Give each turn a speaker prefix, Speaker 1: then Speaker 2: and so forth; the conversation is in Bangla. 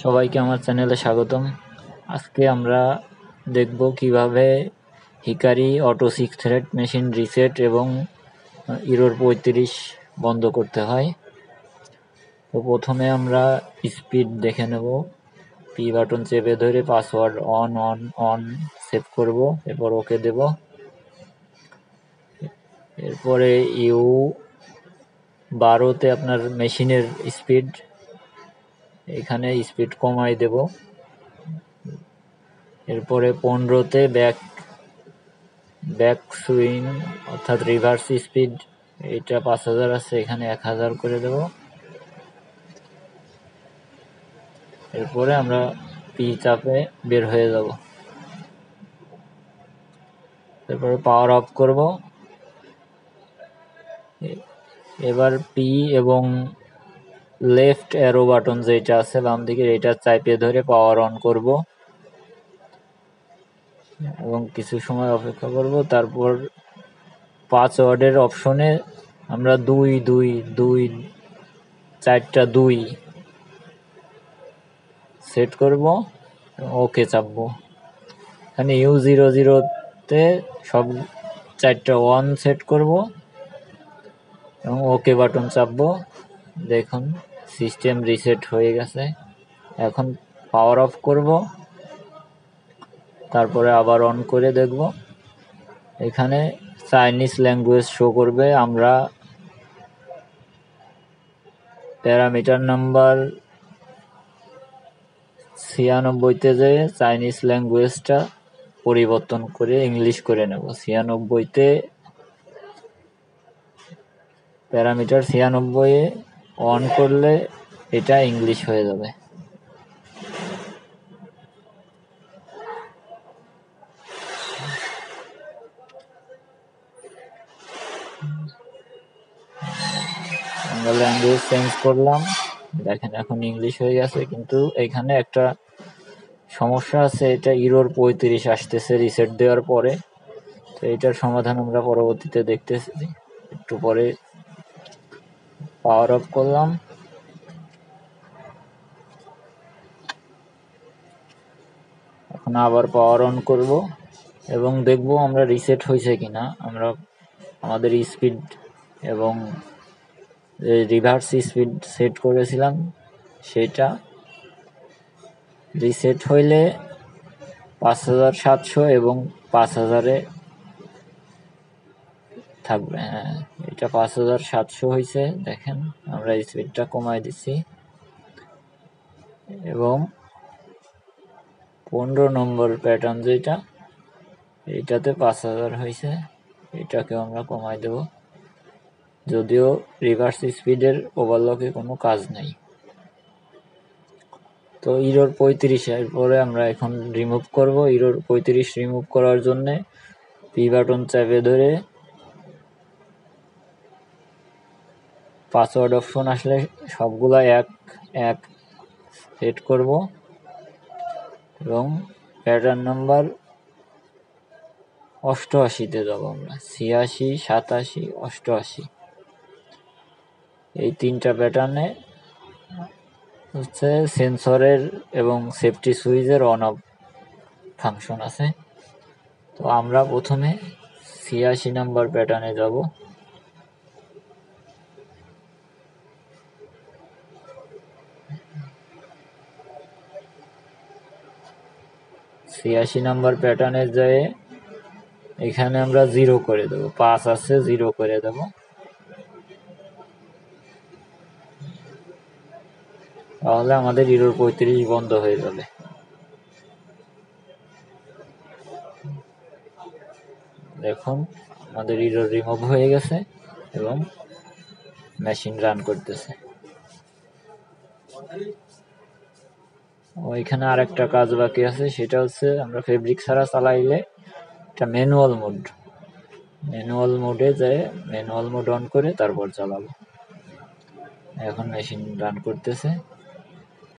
Speaker 1: সবাইকে আমার চ্যানেলে স্বাগতম। আজকে আমরা দেখব কিভাবে Hikari auto 6 thread machine reset এবং ইরর 35 বন্ধ করতে হয়। তো প্রথমে আমরা স্পিড দেখে নেব। পি বাটন চেপে ধরে password on on on save করব, এরপর ওকে দেব। এরপরে U12-তে আপনার মেশিনের স্পিড, এখানে স্পিড কমাই দেব। এরপরে 15-তে ব্যাক সুইং অর্থাৎ রিভার্স স্পিড, এটা 5000 আছে, এখানে 1000 করে দেব। এরপরে আমরা পি চাপে বের হয়ে যাব। এরপরে পাওয়ার অফ করব। এবার পি এবং লেফট অ্যারো বাটন যেটা আছে বাম দিকে, এটা চাপে ধরে পাওয়ার অন করব এবং কিছু সময় অপেক্ষা করব। তারপর পাসওয়ার্ডের অপশনে আমরা 4টা 2 সেট করব, ওকে চাপবো। এখানে U00-তে সব 4টা 1 সেট করব এবং ওকে বাটন চাপবো। দেখুন সিস্টেম রিসেট হয়ে গেছে। এখন পাওয়ার অফ করব, তারপরে আবার অন করে দেখব। এখানে চাইনিজ ল্যাঙ্গুয়েজ শো করবে। আমরা প্যারামিটার নাম্বার 96-তে যেয়ে চাইনিজ ল্যাঙ্গুয়েজটা পরিবর্তন করে ইংলিশ করে নেব। 96-তে প্যারামিটার 96-এ অন করলে এটা ইংলিশ হয়ে যাবে। আমরা ল্যাঙ্গুয়েজ চেঞ্জ করলাম, দেখেন এখন ইংলিশ হয়ে গেছে। কিন্তু এখানে একটা সমস্যা আছে, এটা ইরর 35 আসতেছে রিসেট দেওয়ার পরে। তো এটার সমাধান আমরা পরবর্তীতে দেখতেছি। একটু পরে পাওয়ার অফ করলাম, এখন আবার পাওয়ার অন করব এবং দেখব আমরা রিসেট হয়েছে কিনা। আমরা আমাদের স্পিড এবং রিভার্স স্পিড সেট করেছিলাম, সেটা রিসেট হইলে 5700 এবং 5000-এ থাকবে। হ্যাঁ, এটা 5700 হয়েছে। দেখেন আমরা স্পিডটা কমাই দিচ্ছি এবং 15 নম্বর প্যাটার্ন যেটা, এইটাতে 5000 হয়েছে, এটাকেও আমরা কমাই দেব। যদিও রিভার্স স্পিডের ওভারলকে কোনো কাজ নাই। তো ইরর 35 এরপরে আমরা এখন রিমুভ করব। ইরর 35 রিমুভ করার জন্যে পি বাটন চেপে ধরে পাসওয়ার্ড অপশন আসলে সবগুলা 1 সেট করব এবং প্যাটার্ন নাম্বার 88-তে যাব আমরা। 86, 87, 88, এই 3টা প্যাটার্নে হচ্ছে সেন্সরের এবং সেফটি সুইচের অন অফ ফাংশন আছে। তো আমরা প্রথমে 86 নাম্বার প্যাটার্নে যাব। 86 নাম্বার প্যাটার্নে যেয়ে এখানে আমরা 0 করে দেব। 5 আছে, 0 করে দেব। তাহলে আমাদের ইরর 35 বন্ধ হয়ে যাবে। দেখুন আমাদের ইরর রিমুভ হয়ে গেছে এবং মেশিন রান করতেছে। ওইখানে আরেকটা কাজ বাকি আছে, সেটা হচ্ছে আমরা ফেব্রিক ছাড়া চালাইলে এটা ম্যানুয়াল মোডে যায়, ম্যানুয়াল মোড অন করে তারপর চালাবো। এখন মেশিন রান করতেছে।